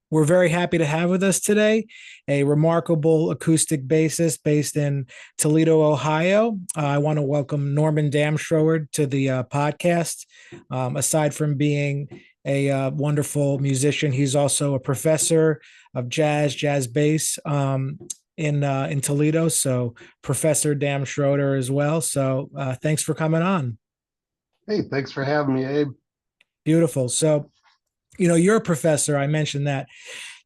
We're very happy to have with us today a remarkable acoustic bassist based in Toledo, Ohio. I want to welcome Norman Damschroder to the podcast. Aside from being a wonderful musician, he's also a professor of jazz bass in Toledo. So, Professor Damschroder as well. So, thanks for coming on. Hey, thanks for having me, Abe. Beautiful. So, you're a professor. I mentioned that.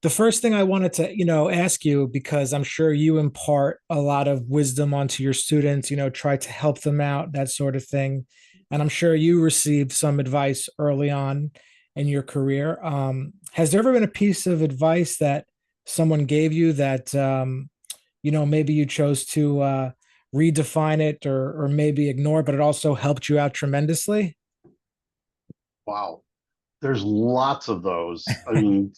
The first thing I wanted to, ask you, because I'm sure you impart a lot of wisdom onto your students, try to help them out, that sort of thing. And I'm sure you received some advice early on in your career. Has there ever been a piece of advice that someone gave you that, maybe you chose to redefine it or maybe ignore, but it also helped you out tremendously? Wow, there's lots of those. I mean,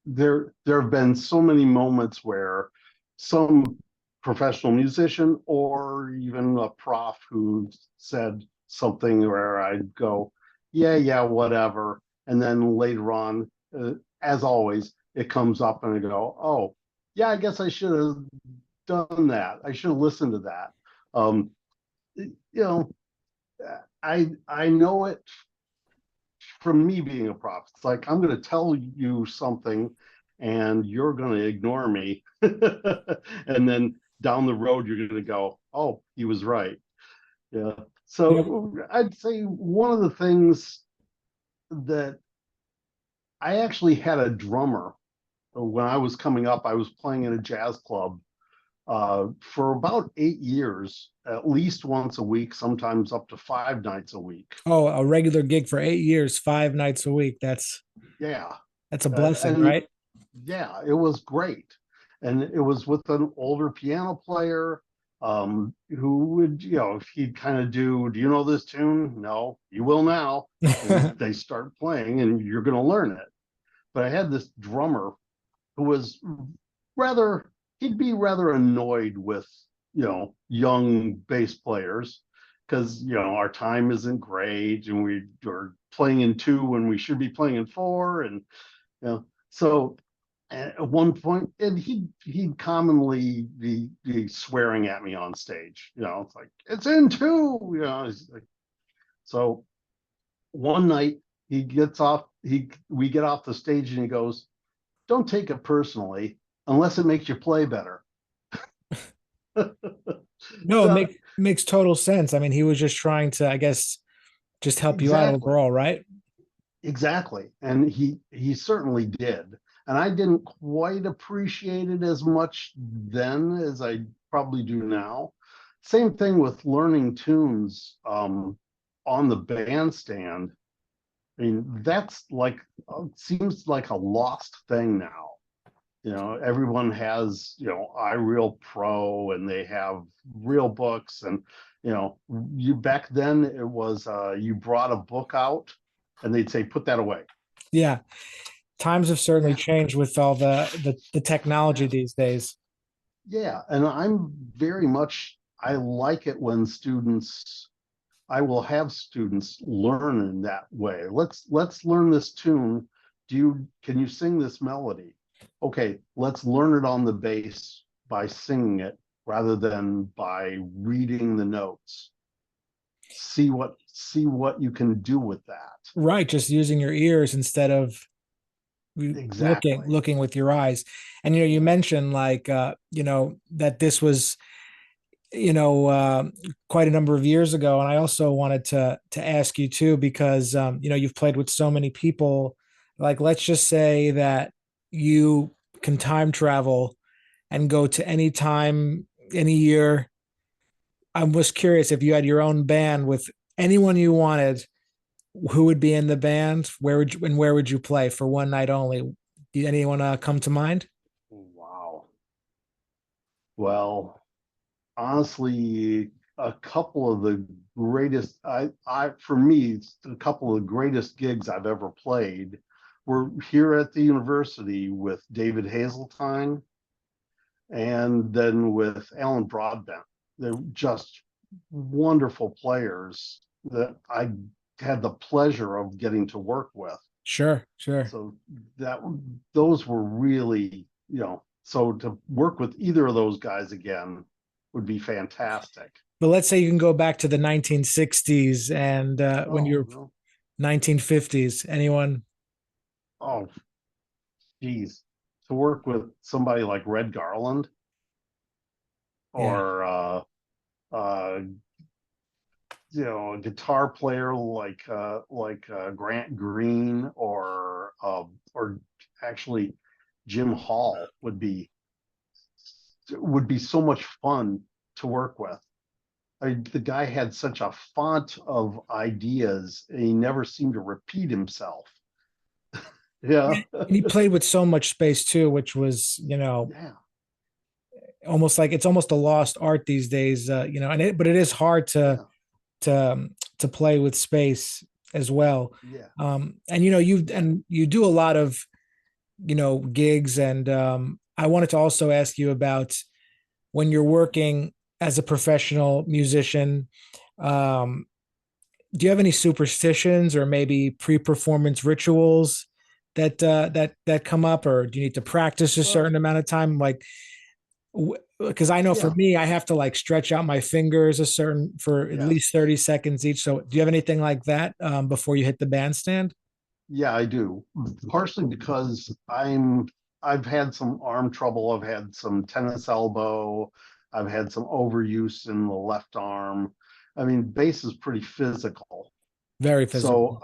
there have been so many moments where some professional musician or even a prof who said something where I'd go, yeah, whatever. And then later on, as always, it comes up and I go, oh, yeah, I guess I should have done that. I should have listened to that. Um, you know, I know it from me being a prof. It's like I'm going to tell you something and you're going to ignore me. And then down the road, you're going to go, oh, he was right. Yeah. Yep. So I'd say one of the things that I actually had a drummer when I was coming up. I was playing in a jazz club for about 8 years, at least once a week, sometimes up to 5 nights a week. Oh, a regular gig for 8 years, 5 nights a week. Yeah. That's a blessing, And right? yeah, it was great. And it was with an older piano player who would, if he'd kind of do you know this tune? No, you will now. And they start playing and you're going to learn it. But I had this drummer who was he'd be rather annoyed with, young bass players because, our time isn't great and we are playing in two when we should be playing in four. And, so at one point, and he'd commonly be swearing at me on stage. It's like it's in two. Like, so one night we get off the stage and he goes, "Don't take it personally unless it makes you play better." No, it So makes total sense. I mean, he was just trying to, I guess, just help you out exactly, overall, right? exactly, and he certainly did. And I didn't quite appreciate it as much then as I probably do now. Same thing with learning tunes on the bandstand. I mean, that's like seems like a lost thing now. Everyone has, iReal Pro and they have real books. And, you back then it was you brought a book out and they'd say, put that away. Yeah. Times have certainly Yeah. changed with all the technology Yeah. these days. Yeah. And I like it when I will have students learn in that way. Let's learn this tune. Can you sing this melody? Okay, let's learn it on the bass by singing it rather than by reading the notes. See what you can do with that. Right, just using your ears instead of Exactly. looking with your eyes. And you mentioned like that this was you know quite a number of years ago, and I also wanted to ask you too because you've played with so many people. Like, let's just say that you can time travel and go to any time, any year. I was curious if you had your own band with anyone you wanted, who would be in the band, where would you play for one night only? Did anyone come to mind? Wow. Well, honestly, a couple of the greatest I for me, a couple of the greatest gigs I've ever played were here at the university with David Hazeltine and then with Alan Broadbent. They're just wonderful players that I had the pleasure of getting to work with. Sure, sure. So that those were really, so to work with either of those guys again would be fantastic. But let's say you can go back to the 1960s and when Oh, you're no. 1950s. Anyone? Oh, geez. To work with somebody like Red Garland Yeah, or uh a guitar player like Grant Green or actually Jim Hall would be so much fun to work with. The guy had such a font of ideas, and he never seemed to repeat himself. Yeah, and he played with so much space too, which was yeah, almost like it's almost a lost art these days. But it is hard yeah, to play with space as well. yeah, And yeah. you do a lot of gigs, and I wanted to also ask you about when you're working as a professional musician. Um, do you have any superstitions or maybe pre-performance rituals that come up, or do you need to practice a Well, certain amount of time? Like, because I know for yeah, me, I have to like stretch out my fingers a certain for at least yes, 30 seconds each. So, do you have anything like that before you hit the bandstand? yeah, I do. Partially because I've had some arm trouble. I've had some tennis elbow. I've had some overuse in the left arm. I mean, bass is pretty physical. Very So physical.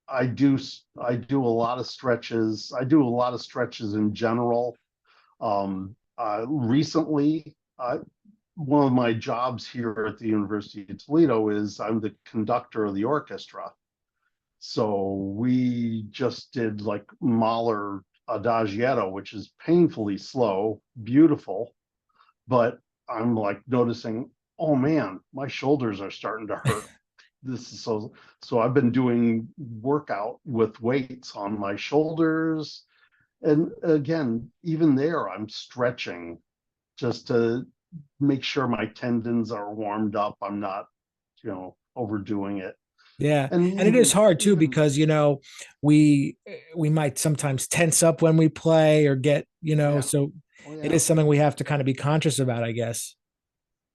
I do a lot of stretches. I do a lot of stretches in general. Recently, one of my jobs here at the University of Toledo is I'm the conductor of the orchestra. So we just did like Mahler Adagietto, which is painfully slow, beautiful, but I'm like noticing, oh man, my shoulders are starting to hurt. This is so I've been doing workout with weights on my shoulders. And again, even there, I'm stretching just to make sure my tendons are warmed up. I'm not, overdoing it. Yeah. And And it is hard too even because we we might sometimes tense up when we play or get, yeah, so oh it yeah, is something we have to kind of be conscious about, I guess.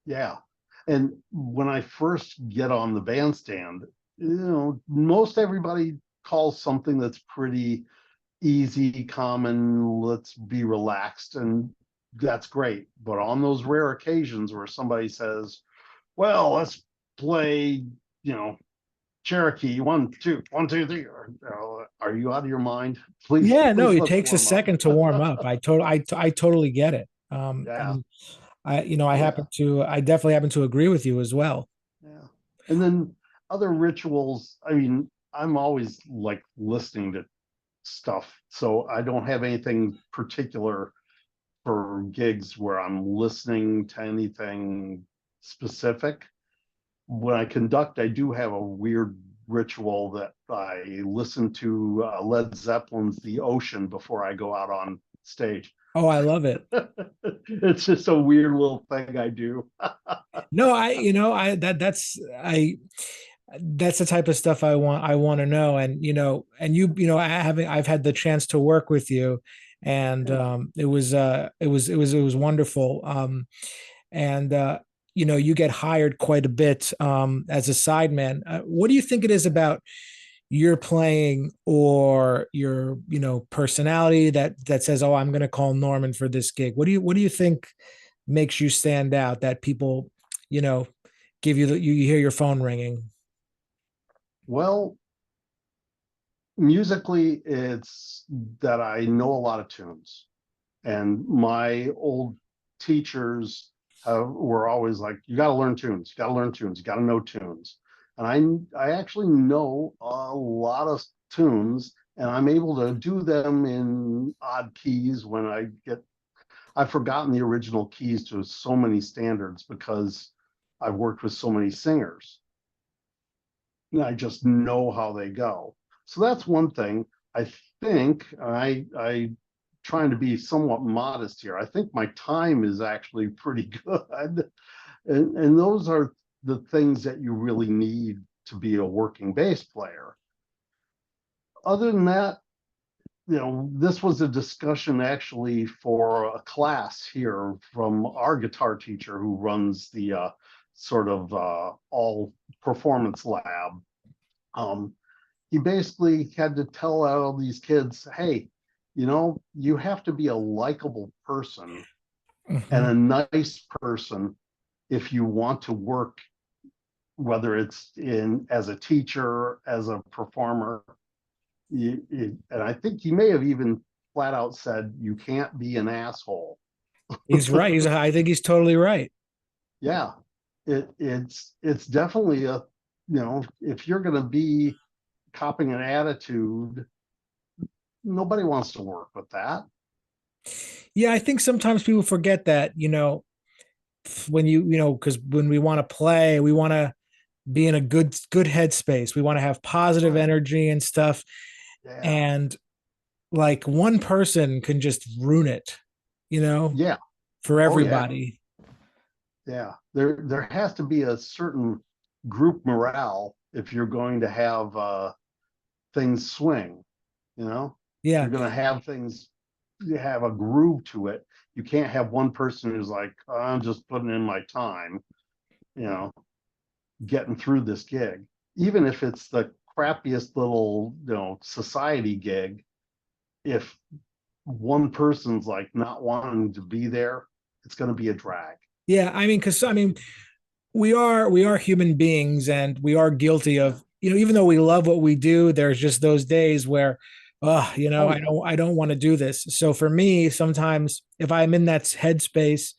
yeah. And when I first get on the bandstand, most everybody calls something that's pretty easy, common, let's be relaxed, and that's great. But on those rare occasions where somebody says, well, let's play, you know, Cherokee, 1, 2, 1, 2, 3. Are you out of your mind? Please, Yeah, no, please it let's takes a warm up. second to warm up. I totally get it. Yeah. And I Oh yeah. I definitely happen to agree with you as well. Yeah. And then other rituals, I mean, I'm always like listening to stuff. So I don't have anything particular for gigs where I'm listening to anything specific. When I conduct, I do have a weird ritual that I listen to Led Zeppelin's The Ocean before I go out on stage. Oh, I love it. It's just a weird little thing I do. No, that's the type of stuff I want to know. And I've had the chance to work with you, and Yeah. it was wonderful. And you get hired quite a bit as a sideman. What do you think it is about your playing or your personality that says, oh, I'm going to call Norman for this gig? What do you think makes you stand out, that people you know give you hear your phone ringing? Well, musically, it's that I know a lot of tunes. And my old teachers were always like, you got to learn tunes, you got to learn tunes, you got to know tunes. And I actually know a lot of tunes, and I'm able to do them in odd keys when I've forgotten the original keys to so many standards because I've worked with so many singers. And I just know how they go. So that's one thing. I think I trying to be somewhat modest here. I think my time is actually pretty good. And those are the things that you really need to be a working bass player. other than that, this was a discussion actually for a class here from our guitar teacher who runs the sort of all performance lab. He basically had to tell all these kids, hey, you have to be a likable person and Mhm. a nice person if you want to work, whether it's in as a teacher, as a performer. And I think he may have even flat out said, you can't be an asshole. He's right. I think he's totally right. Yeah, it's definitely if you're going to be copying an attitude, nobody wants to work with that. Yeah, I think sometimes people forget that, when because when we want to play, we want to be in a good headspace. We want to have positive Right. energy and stuff. Yeah. And like one person can just ruin it, you know, Yeah. for Oh yeah. everybody. Yeah. There has to be a certain group morale if you're going to have things swing, you know? If Yeah. you're going to have things, you have a groove to it. You can't have one person who's like, I'm just putting in my time, you know, getting through this gig. Even if it's the crappiest little, society gig, if one person's like not wanting to be there, it's going to be a drag. Yeah. I mean, we are human beings and we are guilty Yeah. of, even though we love what we do, there's just those days where, Oh I yeah. don't want to do this. So for me, sometimes if I'm in that headspace,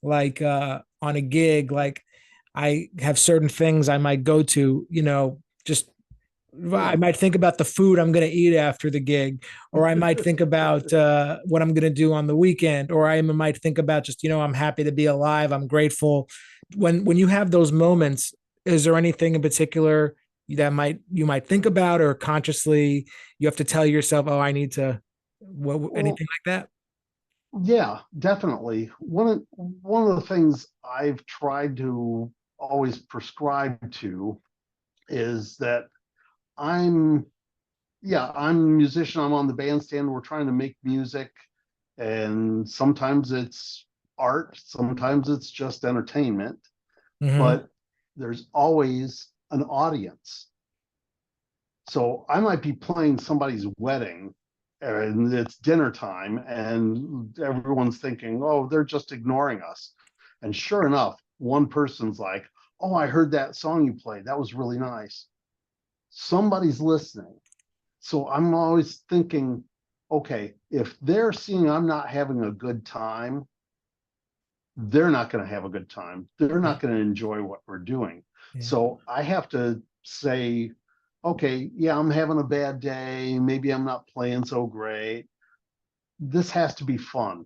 like on a gig, like I have certain things I might go to, just I Yeah. might think about the food I'm going to eat after the gig, or I might think about what I'm going to do on the weekend, or I might think about just, I'm happy to be alive. I'm grateful. When you have those moments, is there anything in particular that you might think about, or consciously you have to tell yourself, oh, I need to, Well, anything like that? yeah, definitely. One of the things I've tried to always prescribe to is that I'm I'm a musician, I'm on the bandstand, we're trying to make music, and sometimes it's art, sometimes it's just entertainment, Hmm. but there's always an audience. So I might be playing somebody's wedding and it's dinner time and everyone's thinking, oh, they're just ignoring us. And sure enough, one person's like, oh, I heard that song you played. That was really nice. Somebody's listening. So I'm always thinking, okay, if they're seeing I'm not having a good time, they're not going to have a good time. They're Yeah. not going to enjoy what we're doing. Yeah. So I have to say, okay, yeah, I'm having a bad day. Maybe I'm not playing so great. This has to be fun.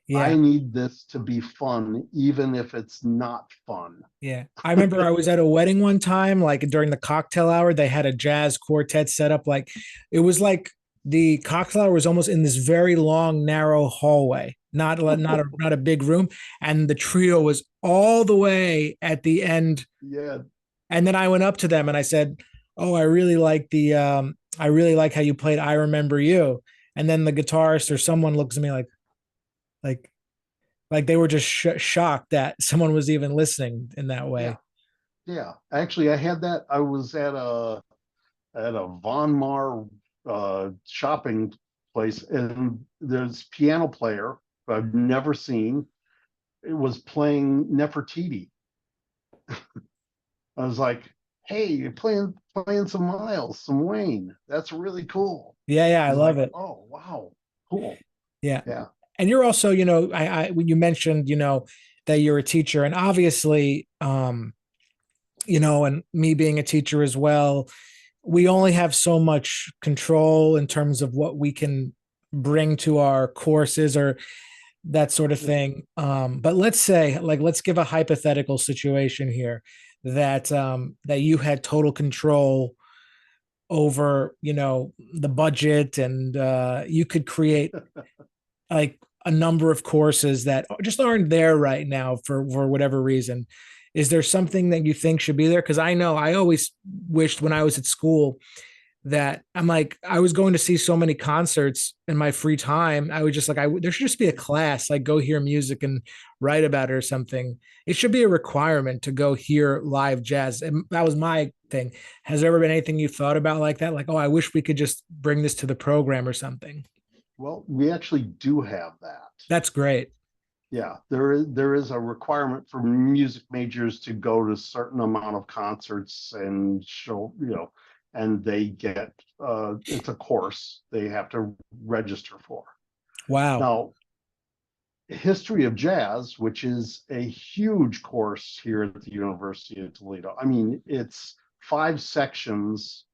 Yeah. I need this to be fun, even if it's not fun. Yeah. I remember I was at a wedding one time, like during the cocktail hour, they had a jazz quartet set up. Like it was like the cocktail hour was almost in this very long, narrow hallway, not a big room. And the trio was all the way at the end. Yeah. And then I went up to them and I said, oh, I really like how you played I Remember You. And then the guitarist or someone looks at me like, like they were just shocked that someone was even listening in that Yeah. way. Yeah. Actually, I had that. I was at a Von Mar shopping place, and there's piano player I've never seen. It was playing Nefertiti. I was like, "Hey, you're playing some Miles, some Wayne. That's really cool." Yeah, yeah, I He's love like, it. "Oh, wow, cool." Yeah. Yeah, And you're also, when you mentioned, that you're a teacher, and obviously, and me being a teacher as well, we only have so much control in terms of what we can bring to our courses or that sort of yeah, thing. But let's say, like, let's give a hypothetical situation here that you had total control over, the budget, and you could create like a number of courses that just aren't there right now for whatever reason. Is there something that you think should be there? Because I know I always wished when I was at school that I'm like, I was going to see so many concerts in my free time. I was just like, there should just be a class, like go hear music and write about it or something. It should be a requirement to go hear live jazz. And that was my thing. Has there ever been anything you thought about like that? Like, oh, I wish we could just bring this to the program or something. Well, we actually do have that. That's great. Yeah, there is a requirement for music majors to go to a certain amount of concerts and show, and they get it's a course they have to register for. Wow. Now, history of jazz, which is a huge course here at the University of Toledo. I mean, it's 5 sections.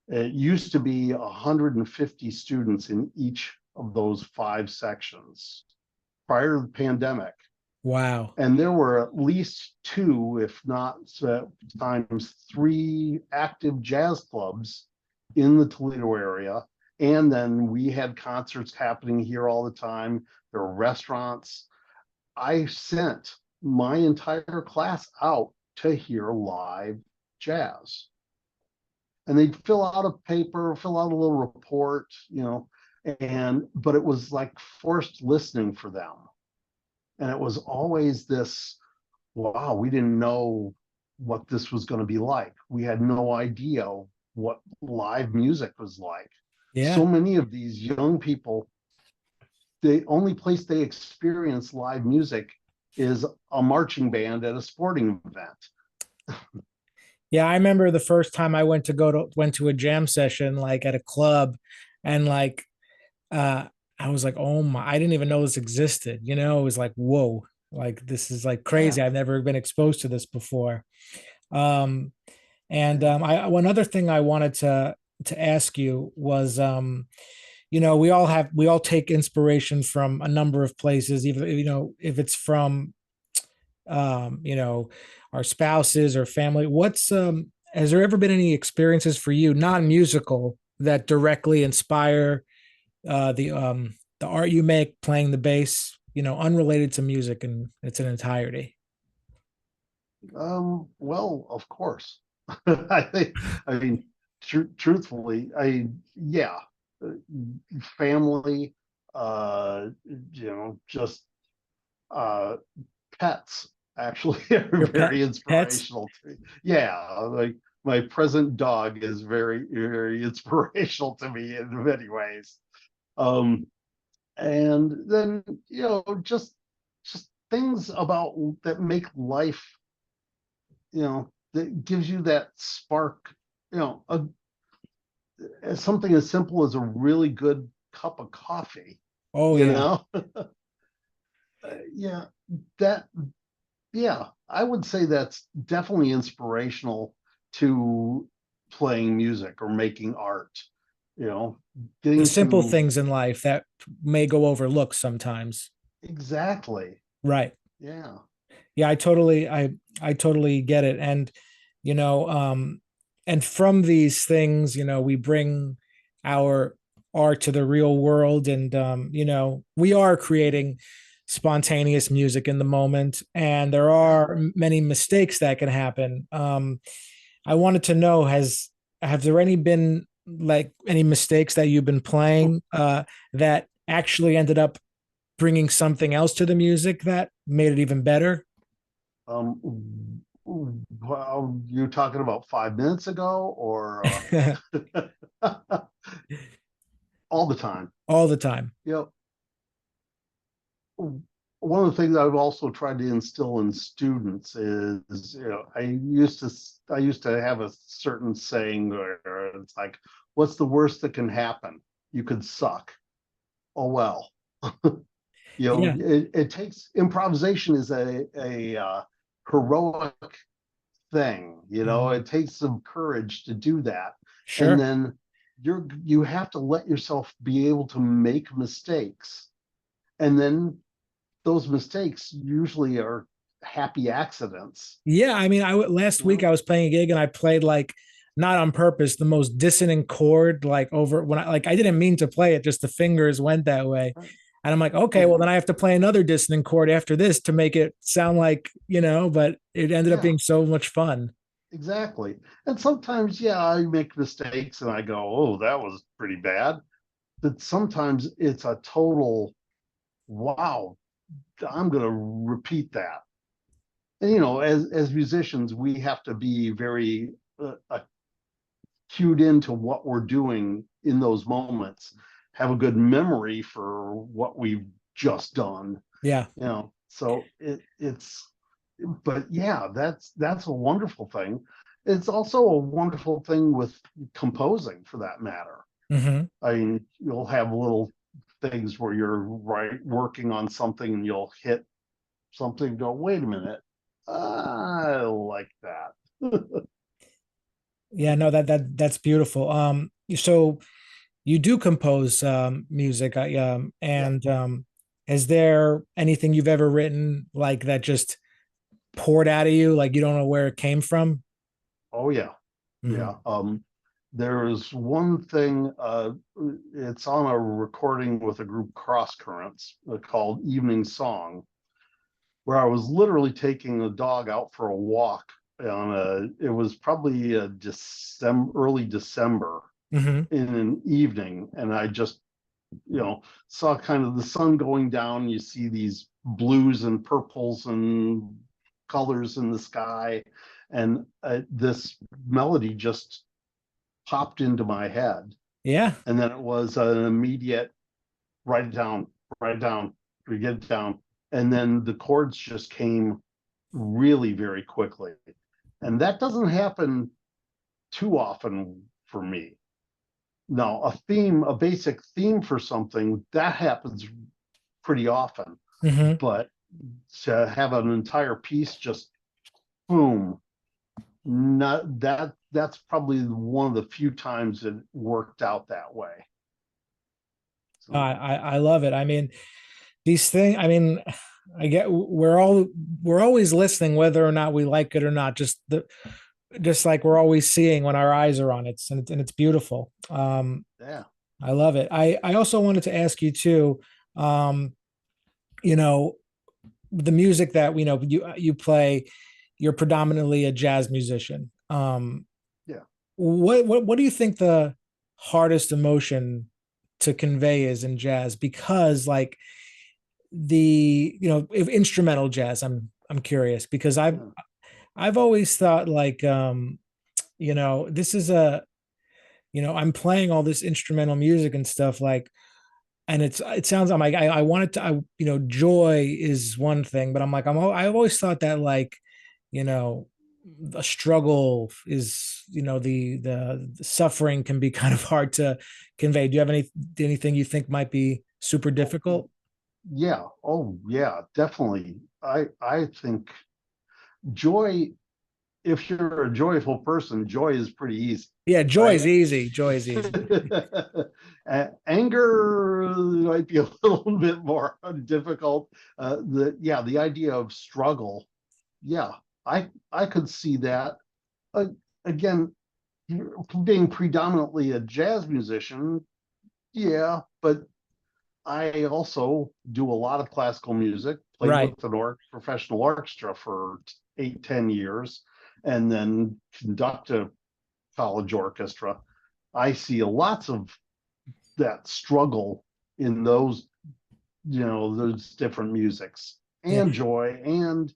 It used to be 150 students in each of those 5 sections prior to the pandemic. Wow. And there were at least two, if not times three, active jazz clubs in the Toledo area. And then we had concerts happening here all the time. There were restaurants. I sent my entire class out to hear live jazz. And they'd fill out a paper, fill out a little report, but it was like forced listening for them. And it was always this, wow, we didn't know what this was going to be like. We had no idea what live music was like. Yeah. So many of these young people, the only place they experience live music is a marching band at a sporting event. Yeah, I remember the first time I went to a jam session like at a club, and like uh I was like, oh my, I didn't even know this existed. It was like, whoa, like this is like Yeah. crazy. I've never been exposed to this before. Um and Yeah. I one other thing I wanted to ask you was we all take inspiration from a number of places, even if it's from our spouses or family. What's has there ever been any experiences for you, non-musical, that directly inspire the art you make playing the bass, unrelated to music in its entirety? Well, of course. I think, I mean, truthfully, yeah, uh, family, just uh, pets actually are Your very pets? inspirational to me. Yeah, like my present dog is very, very inspirational to me in many ways. Um, and then, just things about that make life, that gives you that spark, something as simple as a really good cup of coffee, Oh you yeah. know? Yeah, that, yeah, I would say that's definitely inspirational to playing music or making art, you know, The getting simple to, things in life that may go overlooked sometimes. exactly. Right. Yeah. Yeah, I totally get it. And you know, and from these things, we bring our art to the real world, and we are creating spontaneous music in the moment, and there Yeah. are many mistakes that can happen. I wanted to know, have there any been like any mistakes that you've been playing that actually ended up bringing something else to the music that made it even better? Well, you're talking about 5 minutes ago, or all the time. All the time. You One of the things I've also tried to instill in students is, I used to have a certain saying where it's like, what's the worst that can happen? You could suck. Oh well. Yeah, It takes, improvisation is a heroic thing. mhm. It takes some courage to do that. And Sure. then you have to let yourself be able to make mistakes. And then those mistakes usually are happy accidents. Yeah, I mean, last You week know? I was playing a gig and I played like not on purpose the most dissonant chord like over when I didn't mean to play it, just the fingers went that way. Right. And I'm like, okay, well Oh, then I have to play another dissonant chord after this to make it sound like, but it ended up yeah. being so much fun. exactly. And sometimes, yeah, I make mistakes and I go, oh, that was pretty bad. But sometimes it's a total, wow, I'm going to repeat that. And, as musicians, we have to be very cued into what we're doing in those moments, have a good memory for what we've just done, Yeah. So but yeah, that's a wonderful thing. It's also a wonderful thing with composing, for that matter. Hmm. I mean, you'll have little things where you're working on something and you'll hit something, go, wait a minute, I like that. Yeah, no, that's beautiful. So you do compose music, Yeah. and is there anything you've ever written like that just poured out of you, like you don't know where it came from? Oh yeah. Hmm. Yeah. There is one thing, it's on a recording with a group, Cross Currents, called Evening Song, where I was literally taking a dog out for a walk it was probably early December Hmm. in an evening. And I just, saw kind of the sun going down. You see these blues and purples and colors in the sky. And this melody just popped into my head. Yeah. And then it was an immediate write it down, write it down, get it down. And then the chords just came really very quickly. And that doesn't happen too often for me. Now, a basic theme for something, that happens pretty often. Hmm. But to have an entire piece just boom, not that's probably one of the few times it worked out that way. So I love it. I mean, these things. I mean, I get we're always listening, whether or not we like it or not. Just like we're always seeing when our eyes are on it, and it's beautiful. yeah. I love it. I also wanted to ask you too. Um, you know, the music that we know you play, you're predominantly a jazz musician. Yeah. What do you think the hardest emotion to convey is in jazz? Because like if instrumental jazz, I'm curious because Yeah. I've always thought like this is a I'm playing all this instrumental music and stuff like, and it sounds, I'm like I wanted to, joy is one thing, but I'm like I've always thought that like you know a struggle is, the suffering can be kind of hard to convey. Do you have anything you think might be super Oh, difficult? yeah. Oh, yeah, definitely. I think joy, if you're a joyful person, joy is pretty easy, Yeah, joy right? is easy. Joy is easy. Anger might be a little bit more difficult. The idea of struggle, yeah, I could see that. Uh, Again, being predominantly a jazz musician, yeah, but I also do a lot of classical music, played Right. with an professional orchestra for 8, 10 years, and then conduct a college orchestra. I see lots of that struggle in those different musics Yeah. and joy. And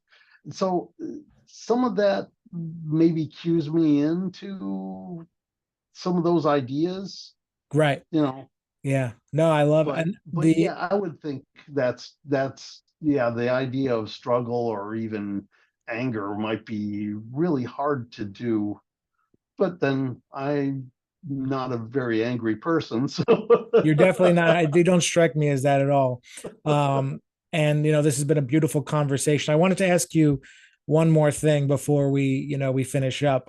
so some of that maybe cues me into some of those ideas, Right. you know, Yeah. No, I love it. but And yeah, I would think that's yeah, the idea of struggle or even anger might be really hard to do. But then I'm not a very angry person, so you're definitely not, you don't strike me as that at all. Um, and this has been a beautiful conversation. I wanted to ask you one more thing before we finish up.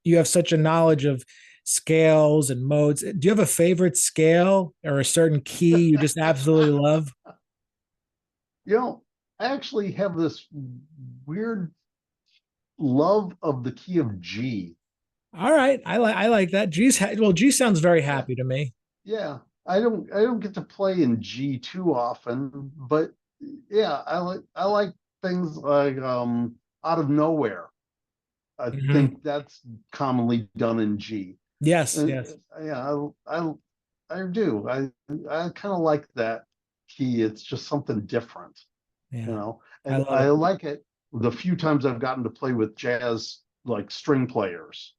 You have such a knowledge of scales and modes. Do you have a favorite scale or a certain key you just absolutely love? you know, I actually have this weird love of the key of G. All right, I like that. G sounds very Yeah, happy to me. yeah. I don't get to play in G too often, but yeah, I like things like Out of Nowhere. I Mhm. think that's commonly done in G. Yes, And yes. yeah, I do. I kind of like that key. It's just something different, you Yeah. know. I And love I it. like it the few times I've gotten to play with jazz like string players,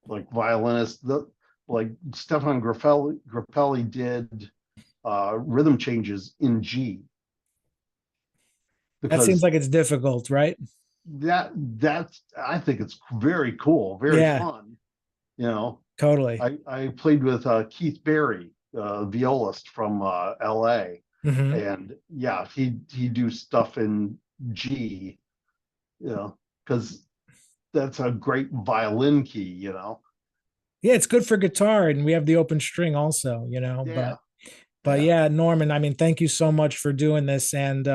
like violinists. Like Stefan Grappelli did rhythm changes in G That seems because like it's difficult, right? that's I think it's very cool, very Yeah, fun. You know, totally. I played with Keith Berry, violist from LA, Hmm. and yeah, he do stuff in G, you know, because that's a great violin key, you know. Yeah, it's good for guitar, and we have the open string also, Yeah, but yeah. yeah, Norman, I mean, thank you so much for doing this. And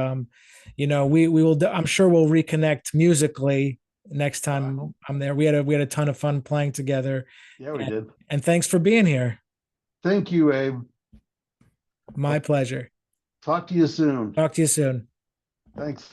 we will I'm sure we'll reconnect musically next I hope time I'm so. there. We had a ton of fun playing together. Yeah, we And did. and thanks for being here. Thank you, Abe. My I'll pleasure. talk to you soon. Talk to you soon. Thanks.